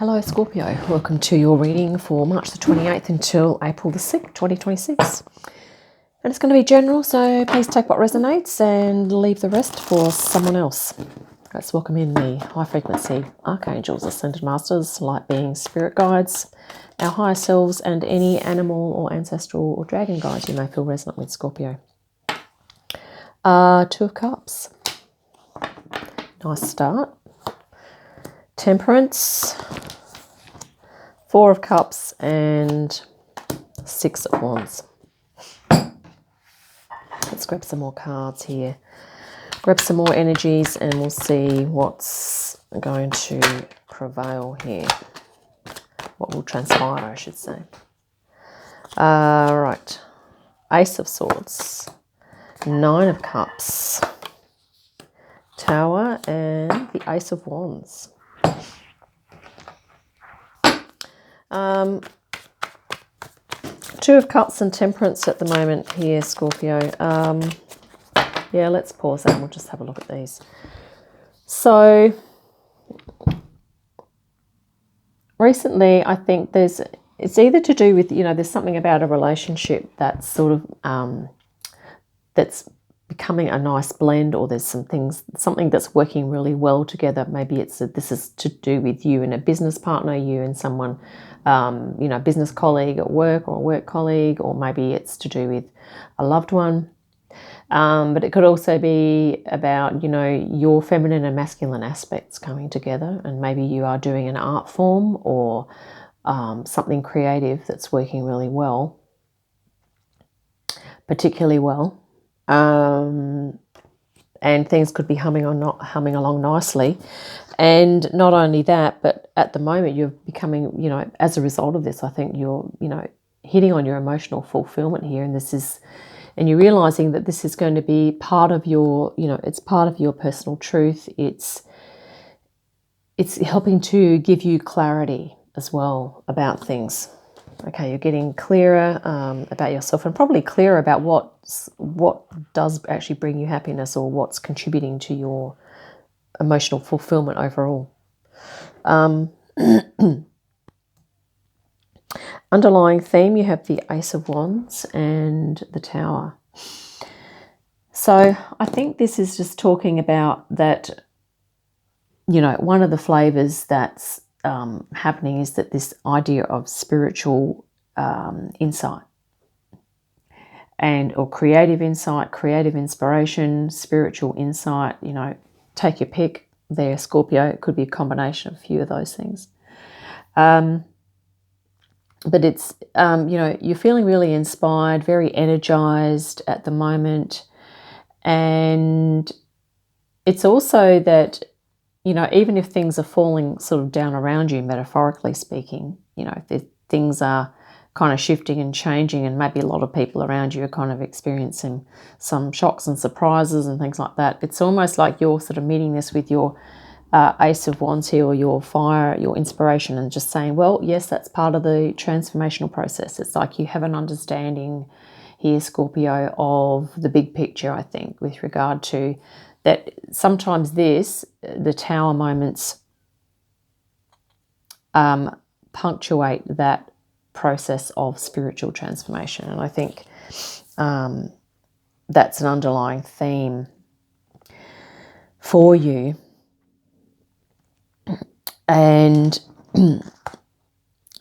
Hello Scorpio, welcome to your reading for March the 28th until April the 6th, 2026. And it's going to be general, so please take what resonates and leave the rest for someone else. Let's welcome in the high frequency archangels, ascended masters, light beings, spirit guides, our higher selves, and any animal or ancestral or dragon guides you may feel resonant with, Scorpio. Two of Cups. Nice start. Temperance. Four of Cups and Six of Wands. Let's grab some more cards here. Grab some more energies and we'll see what's going to prevail here. What will transpire, I should say. Right. Ace of Swords. Nine of Cups. Tower and the Ace of Wands. Two of Cups and Temperance at the moment here, Scorpio. Yeah, let's pause that and we'll just have a look at these. So, recently I think it's either to do with, there's something about a relationship that's sort of, that's becoming a nice blend, or there's something that's working really well together. Maybe this is to do with you and a business partner, you and someone, business colleague at work or a work colleague, or maybe it's to do with a loved one. But it could also be about, your feminine and masculine aspects coming together, and maybe you are doing an art form or something creative that's working really well, particularly well. And things could be humming along nicely. And not only that, but at the moment you're becoming, as a result of this, I think you're, hitting on your emotional fulfillment here. And you're realizing that this is going to be part of your, it's part of your personal truth. It's helping to give you clarity as well about things. Okay, you're getting clearer about yourself, and probably clearer about what does actually bring you happiness, or what's contributing to your emotional fulfillment overall. Underlying theme, you have the Ace of Wands and the Tower. So I think this is just talking about that, one of the flavors that's happening is that this idea of spiritual insight or creative insight, creative inspiration, spiritual insight, take your pick there, Scorpio. It could be a combination of a few of those things. But it's, you're feeling really inspired, very energized at the moment. And it's also that, even if things are falling sort of down around you, metaphorically speaking, if things are kind of shifting and changing, and maybe a lot of people around you are kind of experiencing some shocks and surprises and things like that. It's almost like you're sort of meeting this with your Ace of Wands here, or your fire, your inspiration, and just saying, well, yes, that's part of the transformational process. It's like you have an understanding here, Scorpio, of the big picture, I think, with regard to that. Sometimes the Tower moments punctuate that process of spiritual transformation. And I think that's an underlying theme for you. And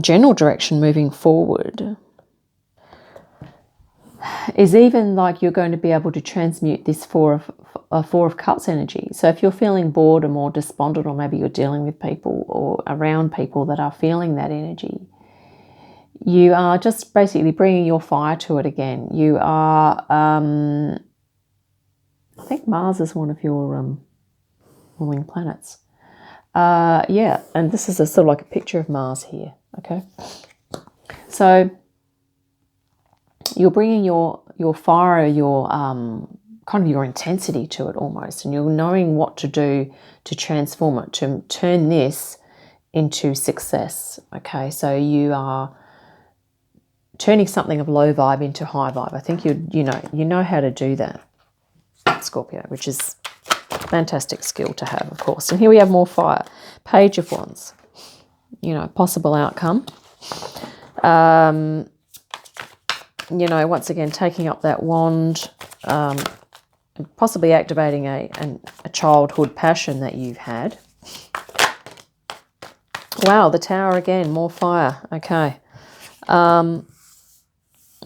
general direction moving forward is even like you're going to be able to transmute this Four of Cups energy. So if you're feeling bored or more despondent, or maybe you're dealing with people or around people that are feeling that energy, you are just basically bringing your fire to it again. You are, I think Mars is one of your ruling planets. Yeah, and this is a sort of like a picture of Mars here, okay? So you're bringing your fire, your kind of your intensity to it almost, and you're knowing what to do to transform it, to turn this into success, okay? So you are turning something of low vibe into high vibe. I think you know how to do that, Scorpio, which is a fantastic skill to have, of course. And here we have more fire. Page of Wands. possible outcome. Once again, taking up that wand, possibly activating a childhood passion that you've had. Wow, the Tower again, more fire. Okay.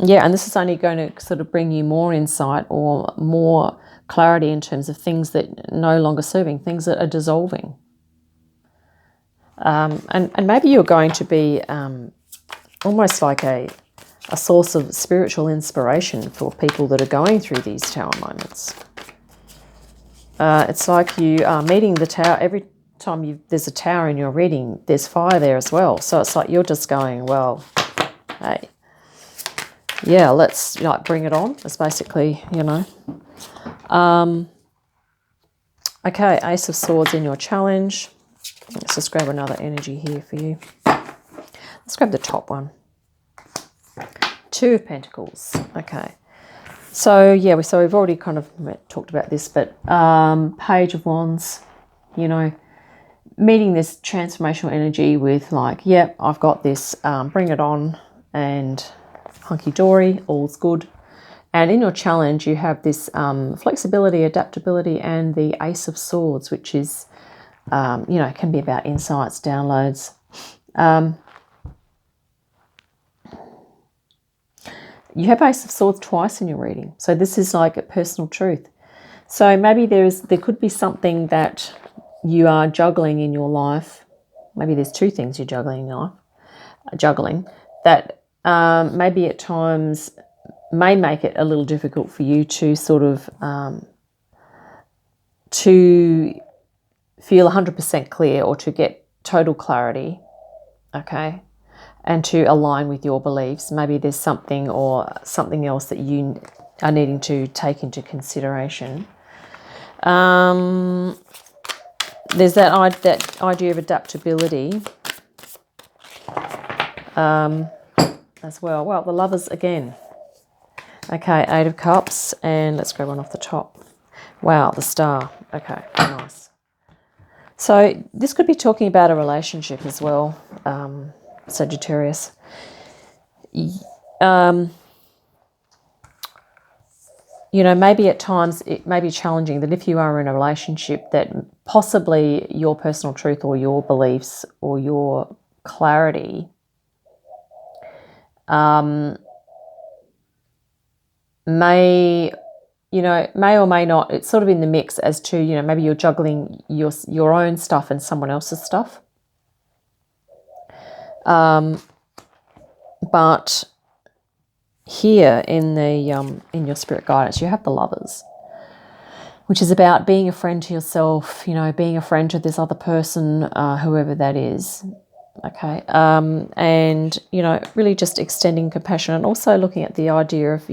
Yeah, and this is only going to sort of bring you more insight or more clarity in terms of things that are no longer serving, things that are dissolving. And maybe you're going to be almost like a source of spiritual inspiration for people that are going through these Tower moments. It's like you are meeting the Tower. Every time there's a Tower in your reading, there's fire there as well. So it's like you're just going, well, hey, yeah, let's bring it on. It's basically, Okay, Ace of Swords in your challenge. Let's just grab another energy here for you. Let's grab the top one. Two of Pentacles. Okay. So, yeah, we've already kind of talked about this, but Page of Wands, meeting this transformational energy with like, yep, I've got this, bring it on, and hunky-dory, all's good. And in your challenge, you have this flexibility, adaptability, and the Ace of Swords, which is, can be about insights, downloads. You have Ace of Swords twice in your reading. So this is like a personal truth. So maybe there could be something that you are juggling in your life. Maybe there's two things you're juggling in your life. That maybe at times may make it a little difficult for you to sort of to feel 100% clear or to get total clarity, okay, and to align with your beliefs. Maybe there's something or something else that you are needing to take into consideration. There's that idea of adaptability as well. Well, the Lovers again. Okay, Eight of Cups, and let's grab one off the top. Wow, the Star. Okay, nice. So this could be talking about a relationship as well, Sagittarius. Maybe at times it may be challenging that if you are in a relationship that possibly your personal truth or your beliefs or your clarity may or may not, it's sort of in the mix as to, maybe you're juggling your own stuff and someone else's stuff. But here in your spirit guidance, you have the Lovers, which is about being a friend to yourself, being a friend to this other person, whoever that is. Okay. And, really just extending compassion and also looking at the idea of,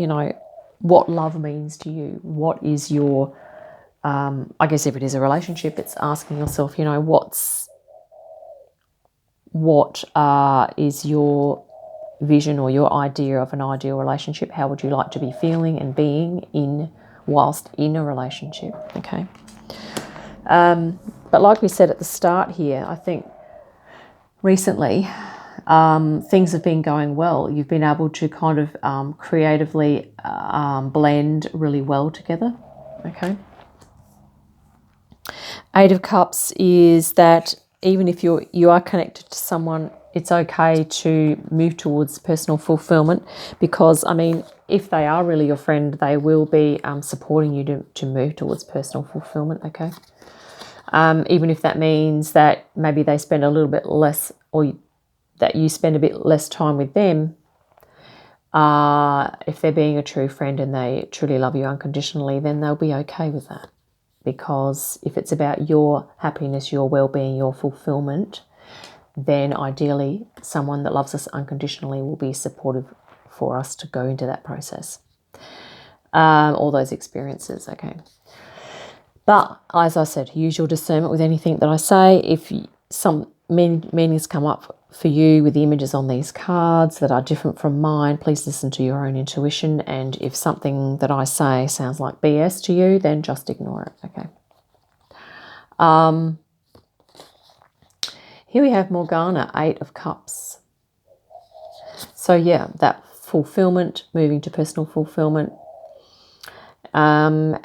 what love means to you. What is your, I guess if it is a relationship, it's asking yourself, what is your vision or your idea of an ideal relationship? How would you like to be feeling and being whilst in a relationship? Okay. But like we said at the start here, I think recently things have been going well. You've been able to kind of creatively blend really well together. Okay. Eight of Cups is that even if you are connected to someone, it's okay to move towards personal fulfillment, because, if they are really your friend, they will be supporting you to move towards personal fulfillment, okay? Even if that means that maybe they spend a little bit less, or that you spend a bit less time with them, if they're being a true friend and they truly love you unconditionally, then they'll be okay with that. Because if it's about your happiness, your well-being, your fulfillment, then ideally someone that loves us unconditionally will be supportive for us to go into that process. All those experiences, okay. But as I said, use your discernment with anything that I say. If some meanings come up for you with the images on these cards that are different from mine, please listen to your own intuition. And if something that I say sounds like BS to you, then just ignore it, okay. Here we have Morgana, 8 of Cups. So yeah, that fulfillment, moving to personal fulfillment. And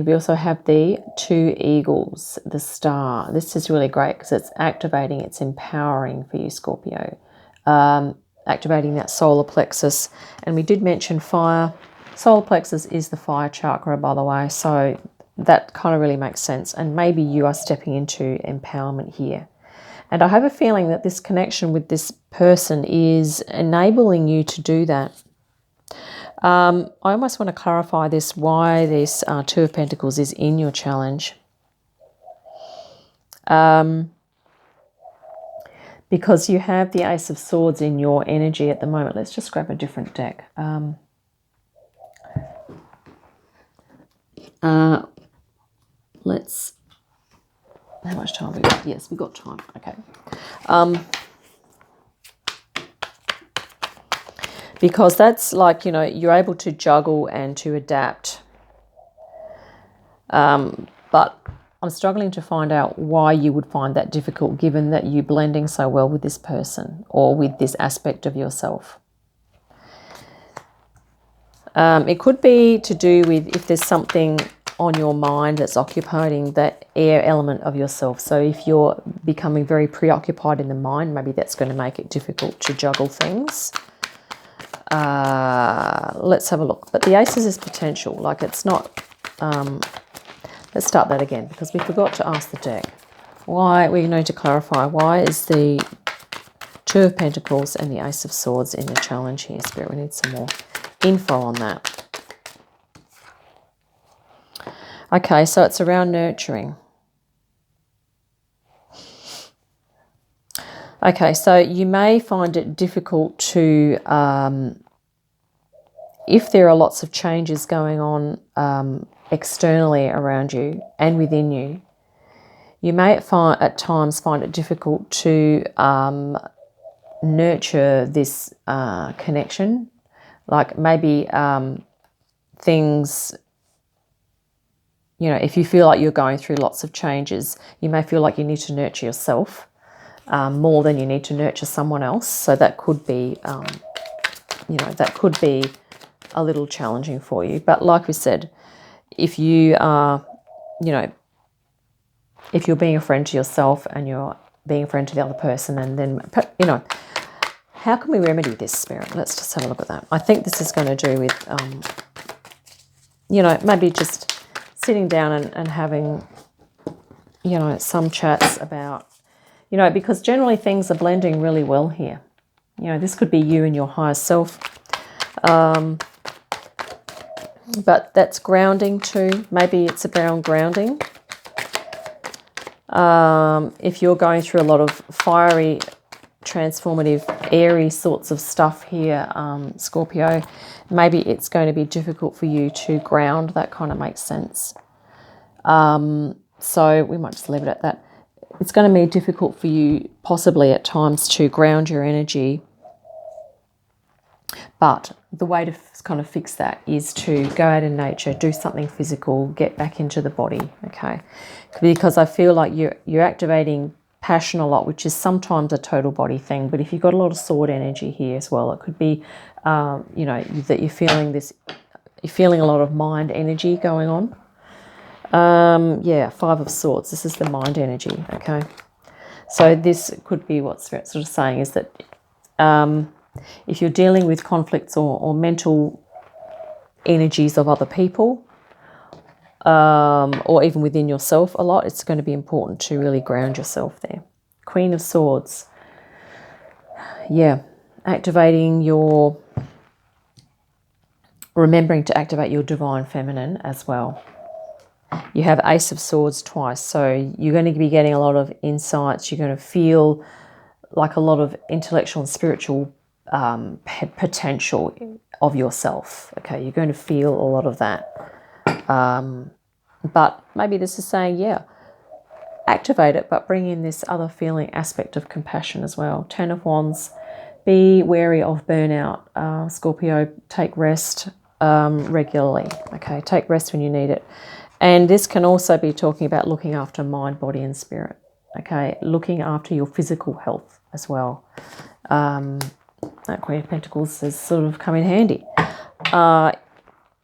we also have the 2 eagles, the star. This is really great because it's activating, it's empowering for you, Scorpio. Activating that solar plexus. And we did mention fire. Solar plexus is the fire chakra, by the way. So that kind of really makes sense. And maybe you are stepping into empowerment here. And I have a feeling that this connection with this person is enabling you to do that. I almost want to clarify this, why this 2 of Pentacles is in your challenge. Because you have the Ace of Swords in your energy at the moment. Let's just grab a different deck. Let's... How much time have we got? Yes, we've got time. Okay. Because that's like, you know, you're able to juggle and to adapt. But I'm struggling to find out why you would find that difficult, given that you're blending so well with this person or with this aspect of yourself. It could be to do with if there's something on your mind that's occupying that air element of yourself. So if you're becoming very preoccupied in the mind, maybe that's going to make it difficult to juggle things. Let's have a look. But the Aces is potential. Like, it's not... let's start that again, because we forgot to ask the deck. Why, we need to clarify, why is the 2 of Pentacles and the Ace of Swords in the challenge here, Spirit? We need some more info on that. Okay, so it's around nurturing. Okay, so you may find it difficult to, if there are lots of changes going on externally around you and within you, you may at times find it difficult to nurture this connection. Like maybe things, you know, if you feel like you're going through lots of changes, you may feel like you need to nurture yourself more than you need to nurture someone else. So that could be, you know, that could be a little challenging for you. But like we said, if you are, you know, if you're being a friend to yourself and you're being a friend to the other person, and then, you know, how can we remedy this, Spirit? Let's just have a look at that. I think this is going to do with, you know, maybe just sitting down and having, you know, some chats about, you know, because generally things are blending really well here. You know, this could be you and your higher self. But that's grounding too. Maybe it's around grounding. If you're going through a lot of fiery, transformative, airy sorts of stuff here, Scorpio, maybe it's going to be difficult for you to ground. That kind of makes sense. So we might just leave it at that. It's going to be difficult for you possibly at times to ground your energy. But the way to kind of fix that is to go out in nature, do something physical, get back into the body, okay? Because I feel like you're activating passion a lot, which is sometimes a total body thing. But if you've got a lot of sword energy here as well, it could be, you know, that you're feeling a lot of mind energy going on. Yeah, 5 of Swords. This is the mind energy, okay? So this could be what Spirit's sort of saying is that if you're dealing with conflicts or mental energies of other people, or even within yourself a lot, it's going to be important to really ground yourself there. Queen of Swords. Yeah, remembering to activate your divine feminine as well. You have Ace of Swords twice, so you're going to be getting a lot of insights. You're going to feel like a lot of intellectual and spiritual potential of yourself. Okay, you're going to feel a lot of that. But maybe this is saying, yeah, activate it, but bring in this other feeling aspect of compassion as well. 10 of Wands. Be wary of burnout, Scorpio. Take rest regularly. Okay, take rest when you need it. And this can also be talking about looking after mind, body, and spirit. Okay, looking after your physical health as well. That Queen of Pentacles has sort of come in handy.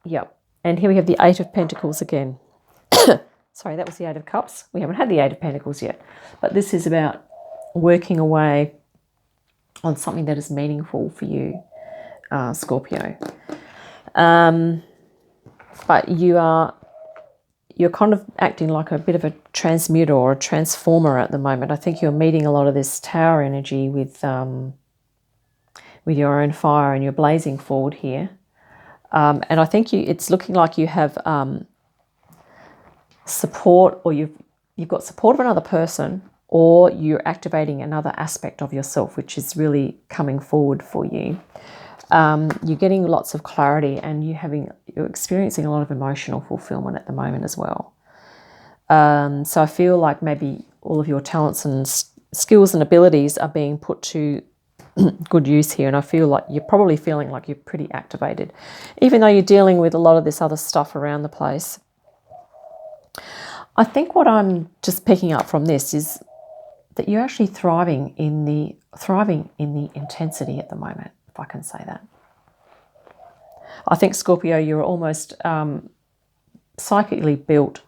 Yep. And here we have the Eight of Pentacles again. Sorry, that was the Eight of Cups. We haven't had the Eight of Pentacles yet. But this is about working away on something that is meaningful for you, Scorpio. But you're kind of acting like a bit of a transmuter or a transformer at the moment. I think you're meeting a lot of this Tower energy with your own fire, and you're blazing forward here. And I think it's looking like you have support, or you've got support of another person, or you're activating another aspect of yourself, which is really coming forward for you. You're getting lots of clarity, and you're experiencing a lot of emotional fulfillment at the moment as well. So I feel like maybe all of your talents and skills and abilities are being put to good use here, and I feel like you're probably feeling like you're pretty activated, even though you're dealing with a lot of this other stuff around the place. I think what I'm just picking up from this is that you're actually thriving in the intensity at the moment, if I can say that. I think, Scorpio, you're almost psychically built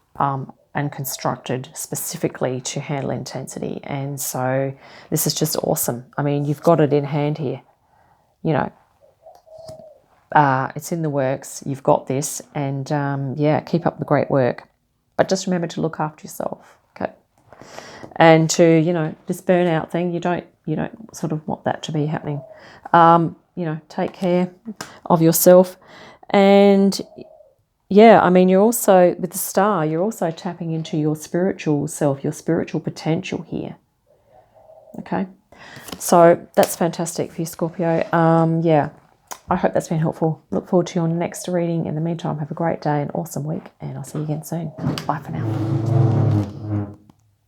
and constructed specifically to handle intensity. And so this is just awesome. I mean, you've got it in hand here. You know, it's in the works. You've got this. And yeah, keep up the great work. But just remember to look after yourself, okay? And to, you know, this burnout thing, you don't sort of want that to be happening. You know, take care of yourself. And yeah, I mean, you're also, with the Star, you're also tapping into your spiritual self, your spiritual potential here. Okay? So that's fantastic for you, Scorpio. Yeah, I hope that's been helpful. Look forward to your next reading. In the meantime, have a great day, an awesome week, and I'll see you again soon. Bye for now.